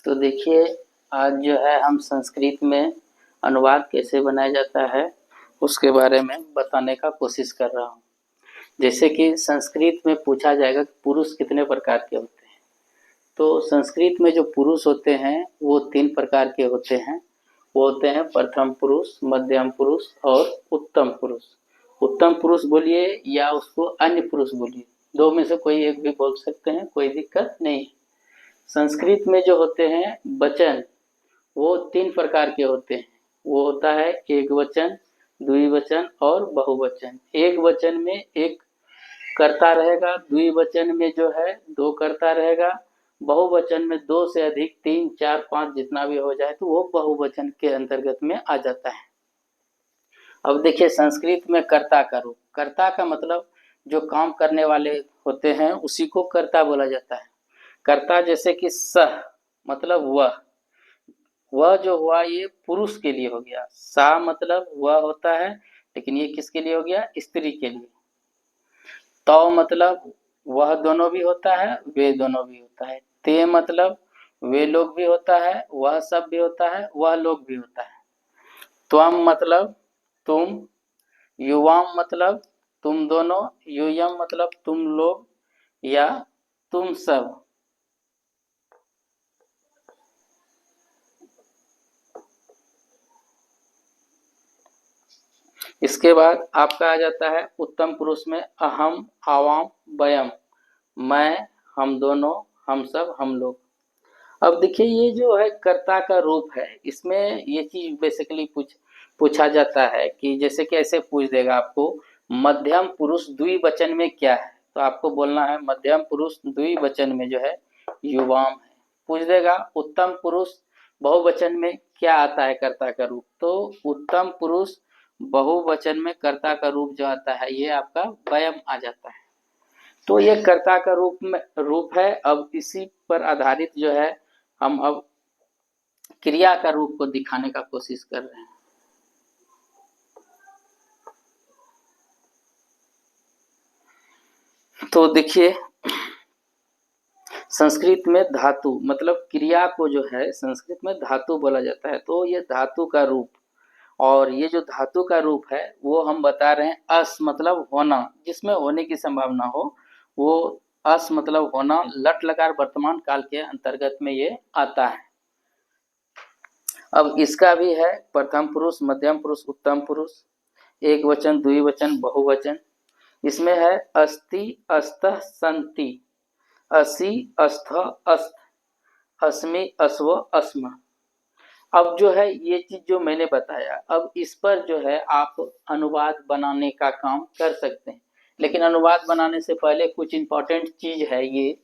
तो देखिए, आज जो है हम संस्कृत में अनुवाद कैसे बनाया जाता है उसके बारे में बताने का कोशिश कर रहा हूँ। जैसे कि संस्कृत में पूछा जाएगा कि पुरुष कितने प्रकार के होते हैं। तो संस्कृत में जो पुरुष होते हैं वो 3 प्रकार के होते हैं। वो होते हैं प्रथम पुरुष, मध्यम पुरुष और उत्तम पुरुष। उत्तम पुरुष बोलिए या उसको अन्य पुरुष बोलिए, 2 में से कोई एक भी बोल सकते हैं, कोई दिक्कत नहीं। संस्कृत में जो होते हैं वचन, वो 3 प्रकार के होते हैं। वो होता है एक वचन, द्विवचन और बहुवचन। एक वचन में एक कर्ता रहेगा, द्विवचन में जो है 2 कर्ता रहेगा, बहुवचन में 2 से अधिक 3, 4, 5 जितना भी हो जाए तो वो बहुवचन के अंतर्गत में आ जाता है। अब देखिए संस्कृत में कर्ता का रूप, कर्ता का मतलब जो काम करने वाले होते हैं उसी को कर्ता बोला जाता है। कर्ता जैसे कि सह मतलब वह जो हुआ ये पुरुष के लिए हो गया। सा मतलब वह होता है, लेकिन ये किसके लिए हो गया? स्त्री के लिए। तो मतलब वह दोनों भी होता है, वे दोनों भी होता है। ते मतलब वे लोग भी होता है, वह सब भी होता है, वह लोग भी होता है। त्वम मतलब तुम, युवाम मतलब तुम दोनों, यूयम मतलब तुम लोग या तुम सब। इसके बाद आपका आ जाता है उत्तम पुरुष में अहम, आवाम, वयम, मैं, हम दोनों, हम सब, हम लोग। अब देखिए ये जो है कर्ता का रूप है, इसमें ये चीज बेसिकली पूछा जाता है कि जैसे कि ऐसे पूछ देगा आपको मध्यम पुरुष द्विवचन में क्या है, तो आपको बोलना है मध्यम पुरुष द्विवचन में जो है युवाम है। पूछ देगा उत्तम पुरुष बहुवचन में क्या आता है कर्ता का रूप, तो उत्तम पुरुष बहुवचन में कर्ता का रूप जो आता है ये आपका वयम आ जाता है। तो ये कर्ता का रूप है। अब इसी पर आधारित जो है हम अब क्रिया का रूप को दिखाने का कोशिश कर रहे हैं। तो देखिए संस्कृत में धातु मतलब क्रिया को जो है संस्कृत में धातु बोला जाता है। तो ये धातु का रूप, और ये जो धातु का रूप है वो हम बता रहे हैं अस मतलब होना, जिसमें होने की संभावना हो, वो अस मतलब होना। लट लकार वर्तमान काल के अंतर्गत में ये आता है। अब इसका भी है प्रथम पुरुष, मध्यम पुरुष, उत्तम पुरुष, एक वचन, द्विवचन, बहुवचन। इसमें है अस्ति, अस्तः, संति, असि, अस्थ, अस्त, अस्मि, अस्व, अस्म। अब जो है ये चीज जो मैंने बताया, अब इस पर जो है आप अनुवाद बनाने का काम कर सकते हैं। लेकिन अनुवाद बनाने से पहले कुछ इंपॉर्टेंट चीज है, ये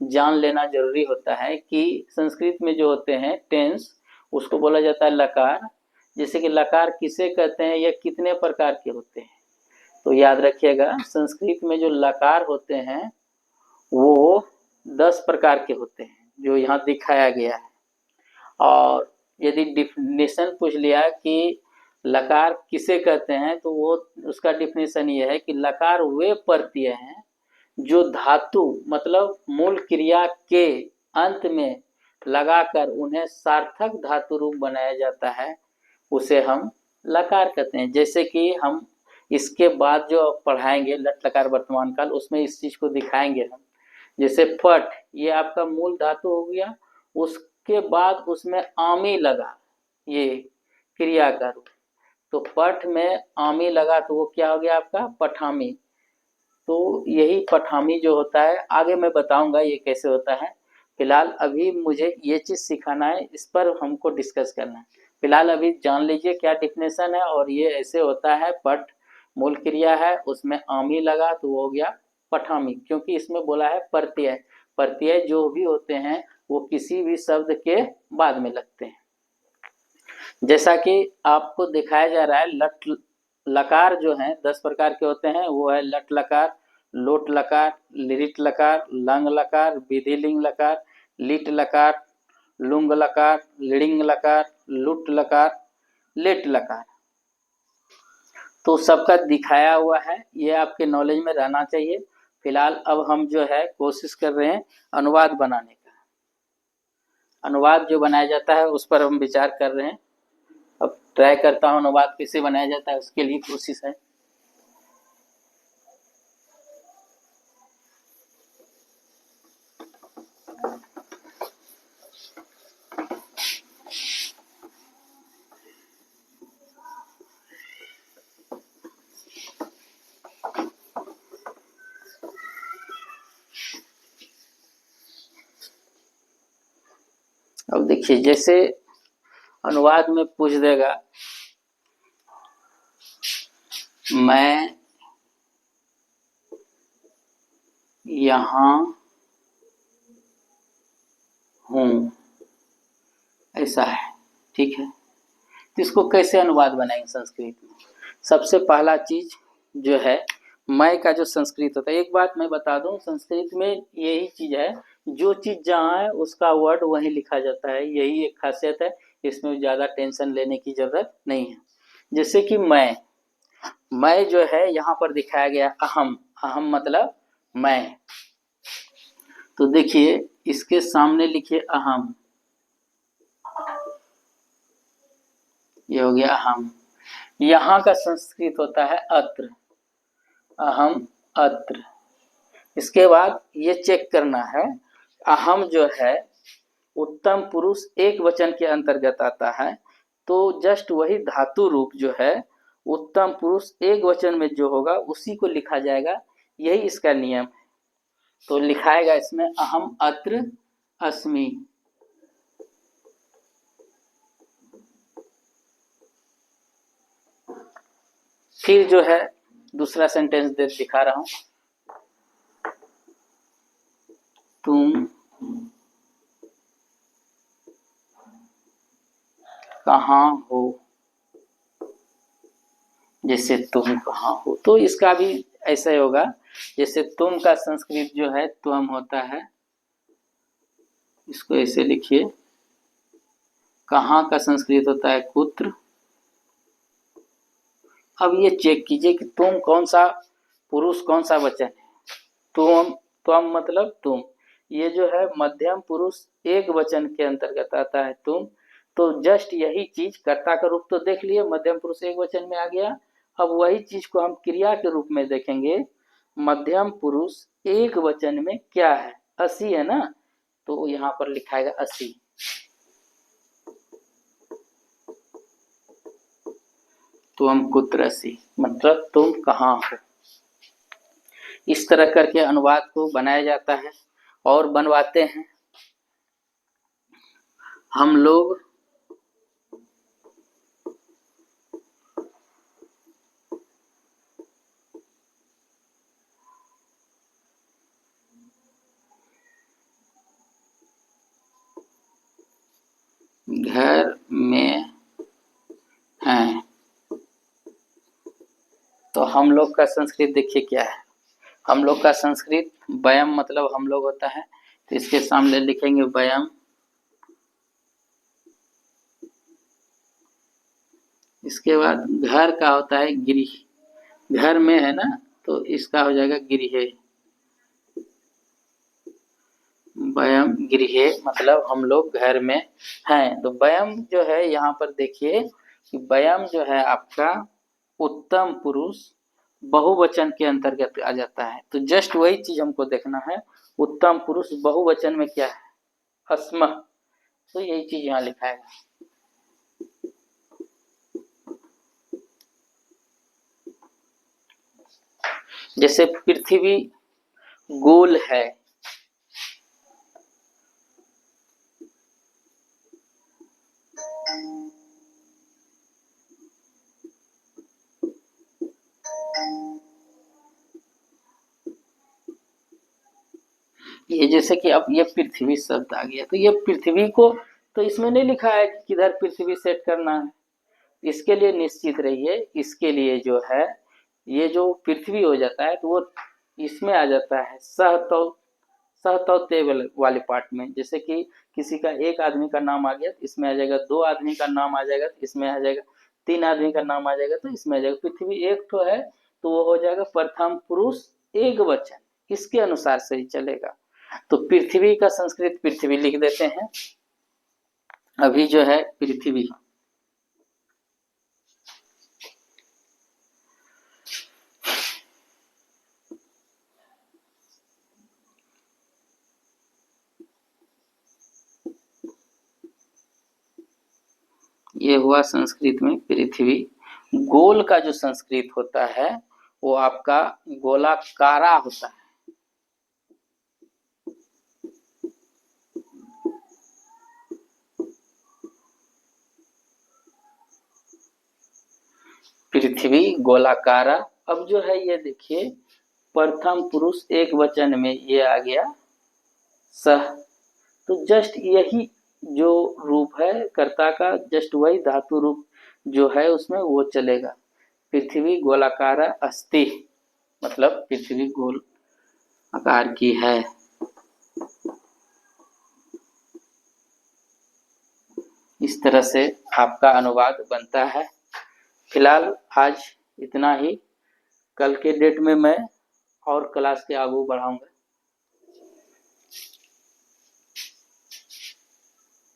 जान लेना जरूरी होता है कि संस्कृत में जो होते हैं टेंस, उसको बोला जाता है लकार। जैसे कि लकार किसे कहते हैं या कितने प्रकार के होते हैं, तो याद रखिएगा संस्कृत में जो लकार होते हैं वो 10 प्रकार के होते हैं जो यहाँ दिखाया गया है। और यदि डिफिनेशन पूछ लिया कि लकार किसे कहते हैं, तो वो उसका डिफिनेशन ये है कि लकार वे प्रत्यय हैं जो धातु मतलब मूल क्रिया के अंत में लगाकर उन्हें सार्थक धातु रूप बनाया जाता है, उसे हम लकार कहते हैं। जैसे कि हम इसके बाद जो पढ़ाएंगे लट लकार वर्तमान काल, उसमें इस चीज को दिखाएंगे हम। जैसे पट, ये आपका मूल धातु हो गया, उसके बाद उसमें आमी लगा, ये क्रिया का रूप। तो पठ में आमी लगा तो वो क्या हो गया आपका पठामी। तो यही पठामी जो होता है, आगे मैं बताऊंगा ये कैसे होता है। फिलहाल अभी मुझे ये चीज सिखाना है, इस पर हमको डिस्कस करना है। फिलहाल अभी जान लीजिए क्या डिफिनेशन है, और ये ऐसे होता है पट मूल क्रिया है, उसमें आमी लगा तो वो हो गया पठामी, क्योंकि इसमें बोला है प्रत्यय। प्रत्यय जो भी होते हैं वो किसी भी शब्द के बाद में लगते हैं। जैसा कि आपको दिखाया जा रहा है लट लकार जो है 10 प्रकार के होते हैं। वो है लट लकार, लोट लकार, लिट लकार, लंग लकार, विधिलिंग लकार, लिट लकार, लुंग लकार, लिंग लकार, लुट लकार, लेट लकार। तो सबका दिखाया हुआ है, ये आपके नॉलेज में रहना चाहिए। फिलहाल अब हम जो है कोशिश कर रहे हैं अनुवाद बनाने का। अनुवाद जो बनाया जाता है उस पर हम विचार कर रहे हैं। अब ट्राई करता हूँ अनुवाद कैसे बनाया जाता है, उसके लिए कोशिश है। अब देखिए, जैसे अनुवाद में पूछ देगा मैं यहाँ हूँ, ऐसा है, ठीक है। तो इसको कैसे अनुवाद बनाएंगे संस्कृत में? सबसे पहला चीज जो है, मैं का जो संस्कृत होता है, एक बात मैं बता दूं, संस्कृत में यही चीज है, जो चीज जहाँ है उसका वर्ड वहीं लिखा जाता है, यही एक खासियत है। इसमें ज्यादा टेंशन लेने की जरूरत नहीं है। जैसे कि मैं जो है यहाँ पर दिखाया गया अहम, अहम मतलब मैं। तो देखिए इसके सामने लिखिए अहम, ये हो गया अहम। यहाँ का संस्कृत होता है अत्र, अहम अत्र। इसके बाद ये चेक करना है, अहम जो है उत्तम पुरुष एक वचन के अंतर्गत आता है, तो जस्ट वही धातु रूप जो है उत्तम पुरुष एक वचन में जो होगा उसी को लिखा जाएगा, यही इसका नियम है। तो लिखाएगा इसमें अहम अत्र अस्मि। फिर जो है दूसरा सेंटेंस दिखा रहा हूं, तुम कहाँ हो, जैसे तुम कहाँ हो, तो इसका भी ऐसा ही होगा। जैसे तुम का संस्कृत जो है त्वम होता है, इसको ऐसे लिखिए। कहाँ का संस्कृत होता है कुत्र। अब ये चेक कीजिए कि तुम कौन सा पुरुष कौन सा वचन है। तुम, त्वम मतलब तुम, ये जो है मध्यम पुरुष एक वचन के अंतर्गत आता है तुम। तो जस्ट यही चीज, कर्ता का रूप तो देख लिए, मध्यम पुरुष एक वचन में आ गया। अब वही चीज को हम क्रिया के रूप में देखेंगे, मध्यम पुरुष एक वचन में क्या है, असी है ना, तो यहाँ पर लिखाएगा असी। तुम कुत्रसी मतलब तुम कहाँ हो। इस तरह करके अनुवाद को बनाया जाता है और बनवाते हैं हम लोग। घर में हैं, तो हम लोग का संस्कृत देखिए क्या है। हम लोग का संस्कृत वयम मतलब हम लोग होता है, तो इसके सामने लिखेंगे वयम। इसके बाद घर का होता है गृह, घर में है ना, तो इसका हो जाएगा गृह। वयम गृह मतलब हम लोग घर में हैं। तो वयम जो है यहाँ पर देखिए कि वयम जो है आपका उत्तम पुरुष बहुवचन के अंतर्गत आ जाता है। तो जस्ट वही चीज हमको देखना है, उत्तम पुरुष बहुवचन में क्या है, अस्म। तो यही चीज यहाँ लिखाएगा। जैसे पृथ्वी गोल है, ये जैसे कि अब ये पृथ्वी शब्द आ गया, तो ये पृथ्वी को तो इसमें नहीं लिखा है कि किधर पृथ्वी सेट करना है। इसके लिए निश्चित रहिए, इसके लिए जो है ये जो पृथ्वी हो जाता है तो वो इसमें आ जाता है सहतौ, सहतौ ते वाले पार्ट में। जैसे कि किसी का एक आदमी का नाम आ गया तो इसमें आ जाएगा, दो आदमी का नाम आ जाएगा तो इसमें आ जाएगा, तीन आदमी का नाम आ जाएगा तो इसमें आ जाएगा। पृथ्वी एक तो है तो वो हो जाएगा प्रथम पुरुष एक वचन, इसके अनुसार से ही चलेगा। तो पृथ्वी का संस्कृत पृथ्वी लिख देते हैं। अभी जो है पृथ्वी, ये हुआ संस्कृत में पृथ्वी। गोल का जो संस्कृत होता है वो आपका गोलाकारा होता है। पृथ्वी गोलाकारा। अब जो है ये देखिए प्रथम पुरुष एक वचन में ये आ गया सह, तो जस्ट यही जो रूप है कर्ता का, जस्ट वही धातु रूप जो है उसमें वो चलेगा। पृथ्वी गोलाकारा अस्ति, मतलब पृथ्वी गोल आकार की है। इस तरह से आपका अनुवाद बनता है। फिलहाल आज इतना ही। कल के डेट में मैं और क्लास के आगे बढ़ाऊंगा।